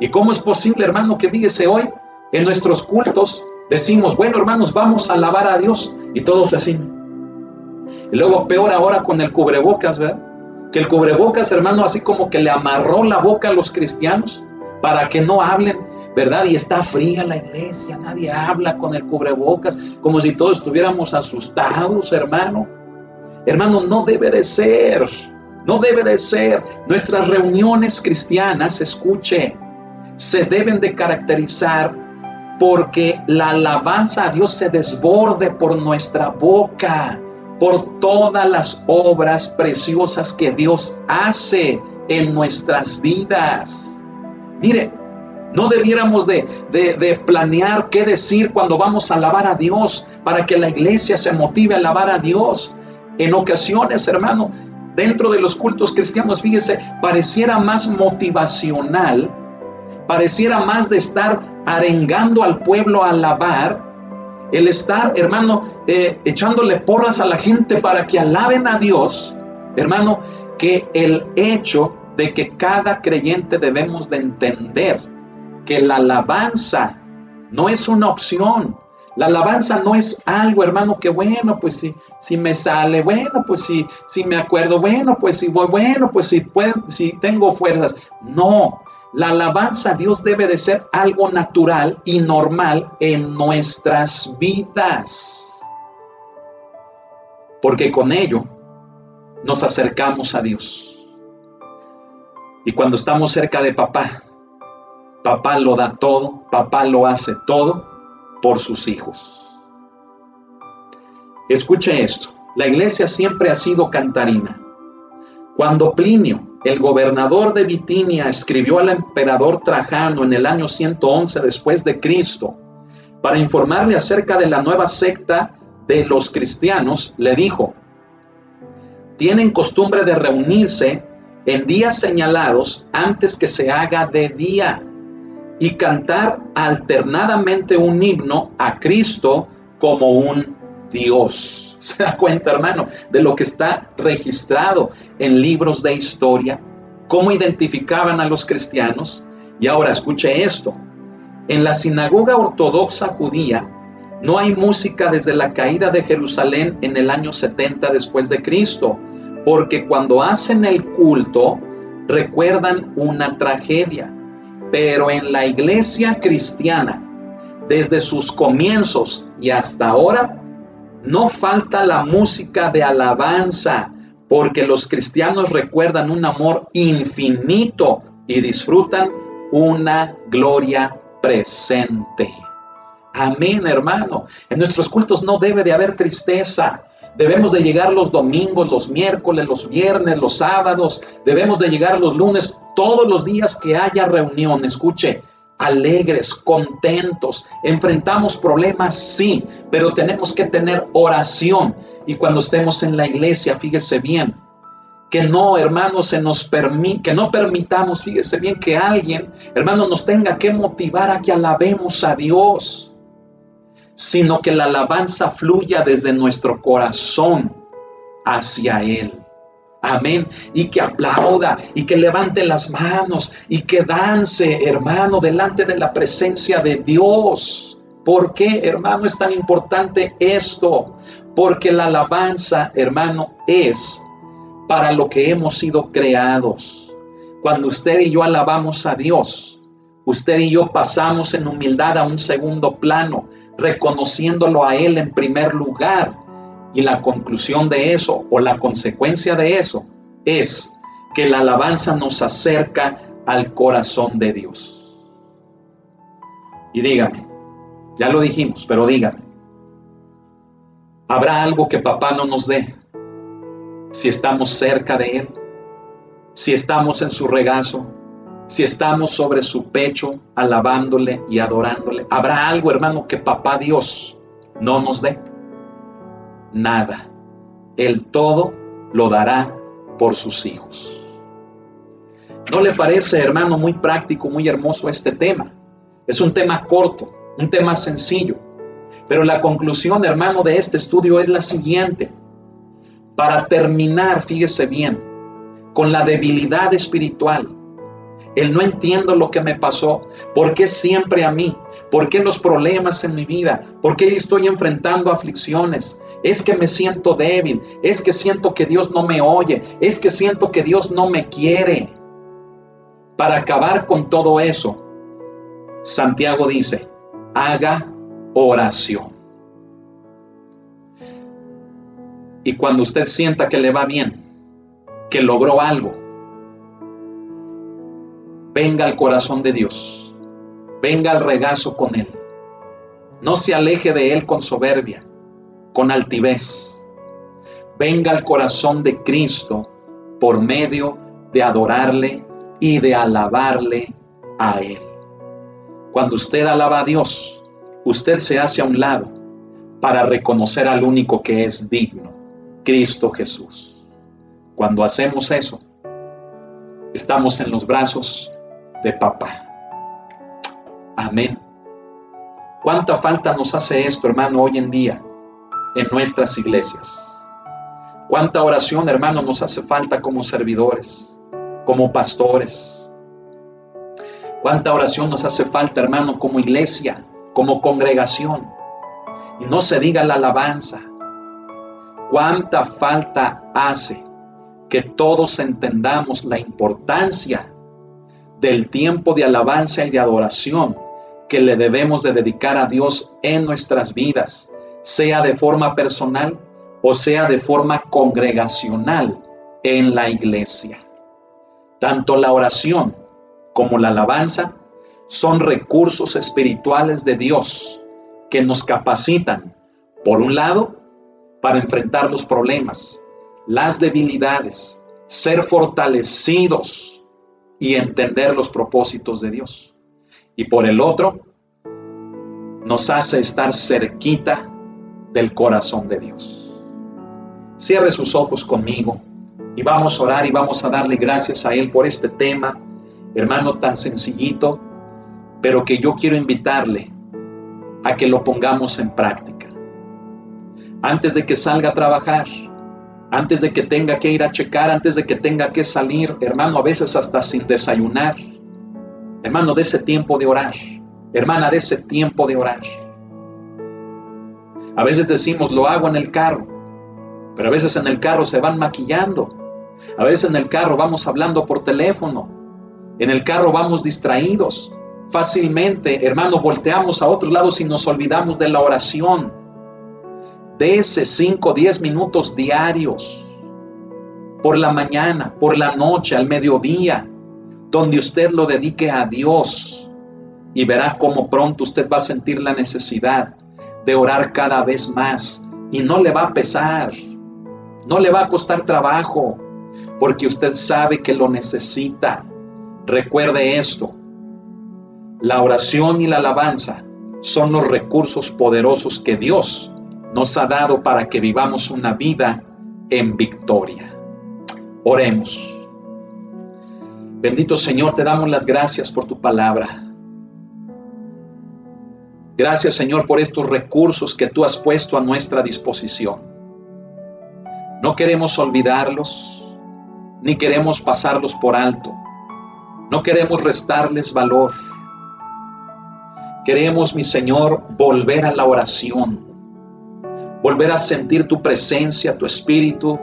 ¿Y cómo es posible, hermano, que fíjese hoy en nuestros cultos decimos, bueno, hermanos, vamos a alabar a Dios, y todos así? Y luego peor ahora con el cubrebocas, ¿verdad? Que el cubrebocas, hermano, así como que le amarró la boca a los cristianos para que no hablen, ¿verdad? Y está fría la iglesia, nadie habla con el cubrebocas, como si todos estuviéramos asustados, hermano. Hermano, no debe de ser, no debe de ser. Nuestras reuniones cristianas, escuche, se deben de caracterizar porque la alabanza a Dios se desborde por nuestra boca, por todas las obras preciosas que Dios hace en nuestras vidas. Mire, no debiéramos de planear qué decir cuando vamos a alabar a Dios para que la iglesia se motive a alabar a Dios. En ocasiones, hermano, dentro de los cultos cristianos, fíjese, pareciera más motivacional, pareciera más de estar arengando al pueblo a alabar, el estar, hermano, echándole porras a la gente para que alaben a Dios, hermano, que el hecho de que cada creyente debemos de entender que la alabanza no es una opción. La alabanza no es algo, hermano, que bueno, pues si me sale, bueno, pues si me acuerdo, bueno, pues si voy, bueno, pues si tengo fuerzas. No, la alabanza a Dios debe de ser algo natural y normal en nuestras vidas. Porque con ello nos acercamos a Dios. Y cuando estamos cerca de papá, papá lo da todo, papá lo hace todo por sus hijos. Escuche esto, la iglesia siempre ha sido cantarina. Cuando Plinio, el gobernador de Bitinia, escribió al emperador Trajano en el año 111 después de Cristo para informarle acerca de la nueva secta de los cristianos, le dijo: tienen costumbre de reunirse en días señalados antes que se haga de día y cantar alternadamente un himno a Cristo como un Dios. ¿Se da cuenta, hermano, de lo que está registrado en libros de historia? ¿Cómo identificaban a los cristianos? Y ahora escuche esto. En la sinagoga ortodoxa judía no hay música desde la caída de Jerusalén en el año 70 después de Cristo, porque cuando hacen el culto recuerdan una tragedia. Pero en la iglesia cristiana, desde sus comienzos y hasta ahora, no falta la música de alabanza, porque los cristianos recuerdan un amor infinito y disfrutan una gloria presente. Amén, hermano. En nuestros cultos no debe de haber tristeza. Debemos de llegar los domingos, los miércoles, los viernes, los sábados. Debemos de llegar los lunes, todos los días que haya reunión. Escuche, alegres, contentos. Enfrentamos problemas, sí, pero tenemos que tener oración. Y cuando estemos en la iglesia, fíjese bien, que no, hermano, que no permitamos, fíjese bien, que alguien, hermano, nos tenga que motivar a que alabemos a Dios, sino que la alabanza fluya desde nuestro corazón hacia Él. Amén. Y que aplauda y que levante las manos y que dance, hermano, delante de la presencia de Dios. ¿Por qué, hermano, es tan importante esto? Porque la alabanza, hermano, es para lo que hemos sido creados. Cuando usted y yo alabamos a Dios, usted y yo pasamos en humildad a un segundo plano, reconociéndolo a Él en primer lugar. Y la conclusión de eso, o la consecuencia de eso, es que la alabanza nos acerca al corazón de Dios. Y dígame, ya lo dijimos, pero dígame, ¿habrá algo que papá no nos dé si estamos cerca de Él? Si estamos en su regazo, si estamos sobre su pecho alabándole y adorándole, ¿habrá algo, hermano, que papá Dios no nos dé? Nada. Él todo lo dará por sus hijos. ¿No le parece, hermano, muy práctico, muy hermoso este tema? Es un tema corto, un tema sencillo. Pero la conclusión, hermano, de este estudio es la siguiente. Para terminar, fíjese bien, con la debilidad espiritual, el no entiendo lo que me pasó, ¿por qué siempre a mí? ¿Por qué los problemas en mi vida? ¿Por qué estoy enfrentando aflicciones? Es que me siento débil, es que siento que Dios no me oye, es que siento que Dios no me quiere. Para acabar con todo eso, Santiago dice, haga oración. Y cuando usted sienta que le va bien, que logró algo, venga al corazón de Dios, venga al regazo con Él. No se aleje de Él con soberbia, con altivez. Venga al corazón de Cristo por medio de adorarle y de alabarle a Él. Cuando usted alaba a Dios, usted se hace a un lado para reconocer al único que es digno, Cristo Jesús. Cuando hacemos eso, estamos en los brazos de papá. Amén. ¿Cuánta falta nos hace esto, hermano, hoy en día en nuestras iglesias? ¿Cuánta oración, hermano, nos hace falta como servidores, como pastores? ¿Cuánta oración nos hace falta, hermano, como iglesia, como congregación? Y no se diga la alabanza. ¿Cuánta falta hace que todos entendamos la importancia del tiempo de alabanza y de adoración que le debemos de dedicar a Dios en nuestras vidas, sea de forma personal o sea de forma congregacional en la iglesia? Tanto la oración como la alabanza son recursos espirituales de Dios que nos capacitan, por un lado, para enfrentar los problemas, las debilidades, ser fortalecidos y entender los propósitos de Dios. Y por el otro, nos hace estar cerquita del corazón de Dios. Cierre sus ojos conmigo y vamos a orar y vamos a darle gracias a Él por este tema, hermano, tan sencillito, pero que yo quiero invitarle a que lo pongamos en práctica. Antes de que salga a trabajar, antes de que tenga que ir a checar, antes de que tenga que salir, hermano, a veces hasta sin desayunar, hermano, de ese tiempo de orar, hermana, de ese tiempo de orar. A veces decimos, lo hago en el carro, pero a veces en el carro se van maquillando, a veces en el carro vamos hablando por teléfono, en el carro vamos distraídos, fácilmente, hermano, volteamos a otros lados y nos olvidamos de la oración. Dese 5 o 10 minutos diarios, por la mañana, por la noche, al mediodía, donde usted lo dedique a Dios y verá cómo pronto usted va a sentir la necesidad de orar cada vez más y no le va a pesar, no le va a costar trabajo, porque usted sabe que lo necesita. Recuerde esto, la oración y la alabanza son los recursos poderosos que Dios nos ha dado para que vivamos una vida en victoria. Oremos. Bendito Señor, te damos las gracias por tu palabra. Gracias, Señor, por estos recursos que tú has puesto a nuestra disposición. No queremos olvidarlos, ni queremos pasarlos por alto. No queremos restarles valor. Queremos, mi Señor, volver a la oración, volver a sentir tu presencia, tu espíritu,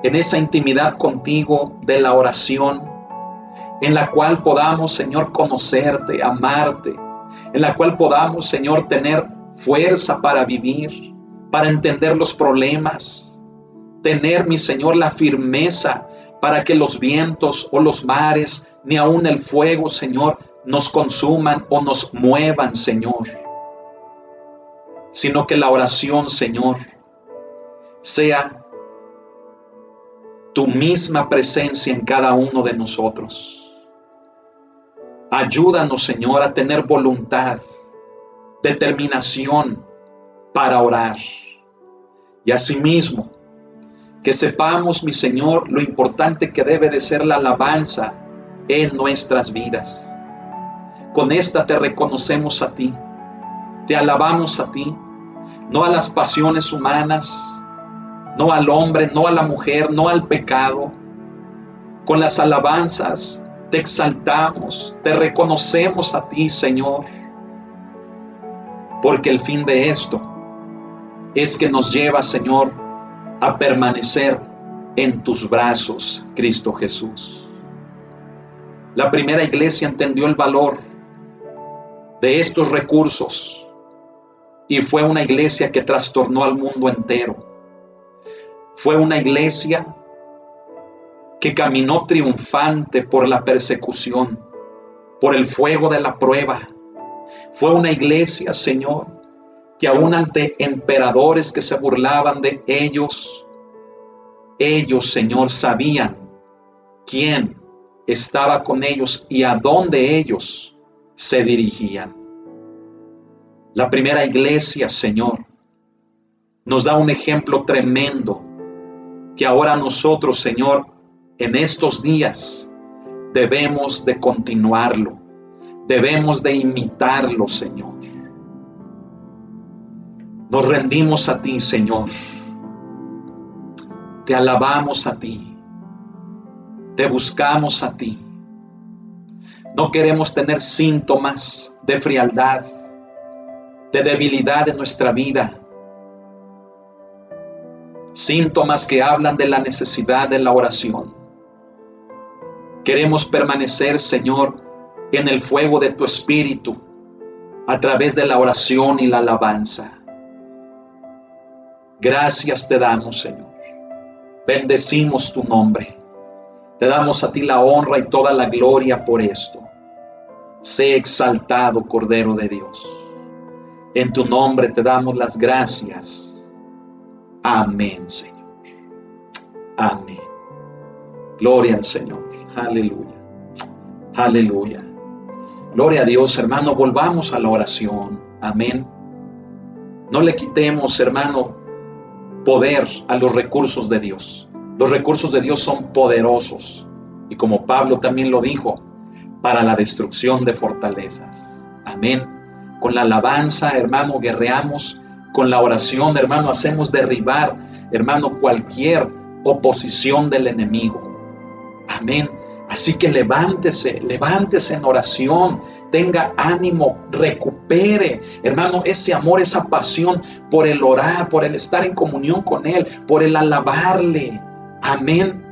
en esa intimidad contigo de la oración, en la cual podamos, Señor, conocerte, amarte, en la cual podamos, Señor, tener fuerza para vivir, para entender los problemas, tener, mi Señor, la firmeza para que los vientos o los mares, ni aun el fuego, Señor, nos consuman o nos muevan, Señor, sino que la oración, Señor, sea tu misma presencia en cada uno de nosotros. Ayúdanos, Señor, a tener voluntad, determinación para orar. Y asimismo, que sepamos, mi Señor, lo importante que debe de ser la alabanza en nuestras vidas. Con esta te reconocemos a ti, te alabamos a ti, no a las pasiones humanas, no al hombre, no a la mujer, no al pecado. Con las alabanzas te exaltamos, te reconocemos a ti, Señor, porque el fin de esto es que nos lleva, Señor, a permanecer en tus brazos, Cristo Jesús. La primera iglesia entendió el valor de estos recursos y fue una iglesia que trastornó al mundo entero. Fue una iglesia que caminó triunfante por la persecución, por el fuego de la prueba. Fue una iglesia, Señor, que aún ante emperadores que se burlaban de ellos, Señor, sabían quién estaba con ellos y a dónde ellos se dirigían. La primera iglesia, Señor, nos da un ejemplo tremendo que ahora nosotros, Señor, en estos días debemos de continuarlo, debemos de imitarlo, Señor. Nos rendimos a ti, Señor. Te alabamos a ti. Te buscamos a ti. No queremos tener síntomas de frialdad, de debilidad en nuestra vida. Síntomas que hablan de la necesidad de la oración. Queremos permanecer, Señor, en el fuego de tu Espíritu, a través de la oración y la alabanza. Gracias te damos, Señor. Bendecimos tu nombre. Te damos a ti la honra y toda la gloria por esto. Sé exaltado, Cordero de Dios. En tu nombre te damos las gracias. Amén, Señor. Amén. Gloria al Señor. Aleluya. Aleluya. Gloria a Dios, hermano. Volvamos a la oración. Amén. No le quitemos, hermano, poder a los recursos de Dios. Los recursos de Dios son poderosos. Y como Pablo también lo dijo, para la destrucción de fortalezas. Amén. Con la alabanza, hermano, guerreamos. Con la oración, hermano, hacemos derribar, hermano, cualquier oposición del enemigo. Amén. Así que levántese en oración, tenga ánimo, recupere, hermano, ese amor, esa pasión por el orar, por el estar en comunión con Él, por el alabarle. Amén.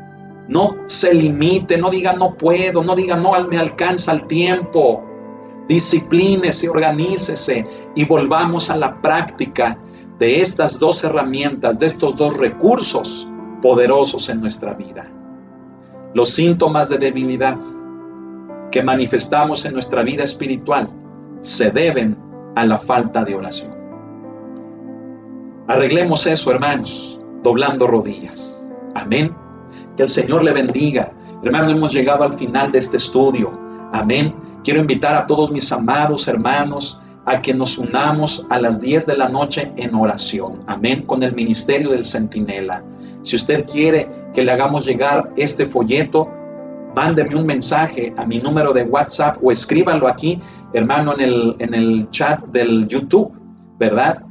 No se limite, no diga no puedo, no diga no me alcanza el tiempo. Disciplínese, organícese y volvamos a la práctica de estas dos herramientas, de estos dos recursos poderosos en nuestra vida. Los síntomas de debilidad que manifestamos en nuestra vida espiritual se deben a la falta de oración. Arreglemos eso, hermanos, doblando rodillas. Amén. Que el Señor le bendiga. Hermano, hemos llegado al final de este estudio. Amén. Quiero invitar a todos mis amados hermanos a que nos unamos a las 10 de la noche en oración. Amén. Con el ministerio del Centinela. Si usted quiere que le hagamos llegar este folleto, mándeme un mensaje a mi número de WhatsApp o escríbanlo aquí, hermano, en el chat del YouTube, ¿verdad?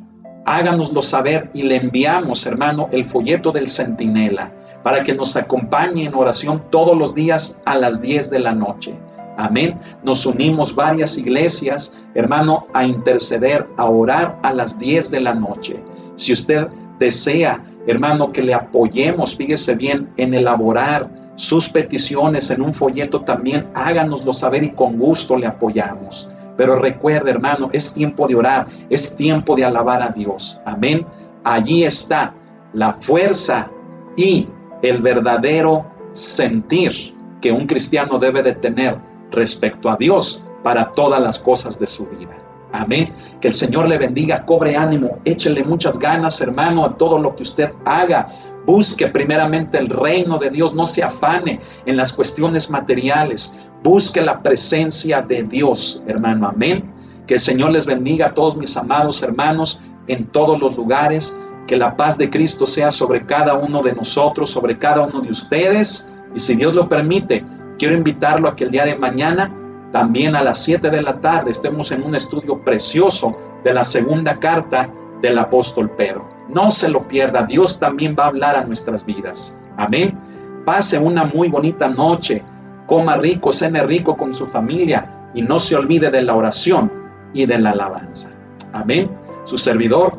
Háganoslo saber y le enviamos, hermano, el folleto del Centinela para que nos acompañe en oración todos los días a las 10 de la noche. Amén. Nos unimos varias iglesias, hermano, a interceder, a orar a las 10 de la noche. Si usted desea, hermano, que le apoyemos, fíjese bien, en elaborar sus peticiones en un folleto también, háganoslo saber y con gusto le apoyamos. Pero recuerde, hermano, es tiempo de orar, es tiempo de alabar a Dios. Amén. Allí está la fuerza y el verdadero sentir que un cristiano debe de tener respecto a Dios para todas las cosas de su vida. Amén. Que el Señor le bendiga, cobre ánimo, échele muchas ganas, hermano, a todo lo que usted haga. Busque primeramente el reino de Dios, no se afane en las cuestiones materiales. Busque la presencia de Dios, hermano. Amén. Que el Señor les bendiga a todos mis amados hermanos en todos los lugares. Que la paz de Cristo sea sobre cada uno de nosotros, sobre cada uno de ustedes. Y si Dios lo permite, quiero quiero invitarlo a que el día de mañana, también a las 7 de la tarde, estemos en un estudio precioso de la segunda carta del apóstol Pedro. No se lo pierda, Dios también va a hablar a nuestras vidas. Amén. Pase una muy bonita noche, coma rico, cene rico con su familia y no se olvide de la oración y de la alabanza. Amén. Su servidor,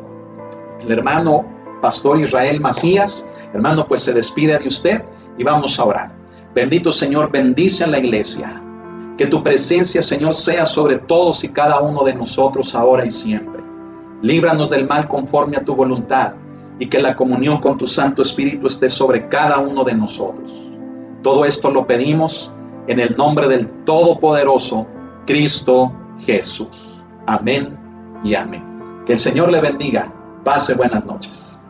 el hermano Pastor Israel Macías, hermano, pues se despide de usted y vamos a orar. Bendito Señor, bendice a la iglesia. Que tu presencia, Señor, sea sobre todos y cada uno de nosotros ahora y siempre. Líbranos del mal conforme a tu voluntad y que la comunión con tu Santo Espíritu esté sobre cada uno de nosotros. Todo esto lo pedimos en el nombre del Todopoderoso Cristo Jesús. Amén y amén. Que el Señor le bendiga. Pase buenas noches.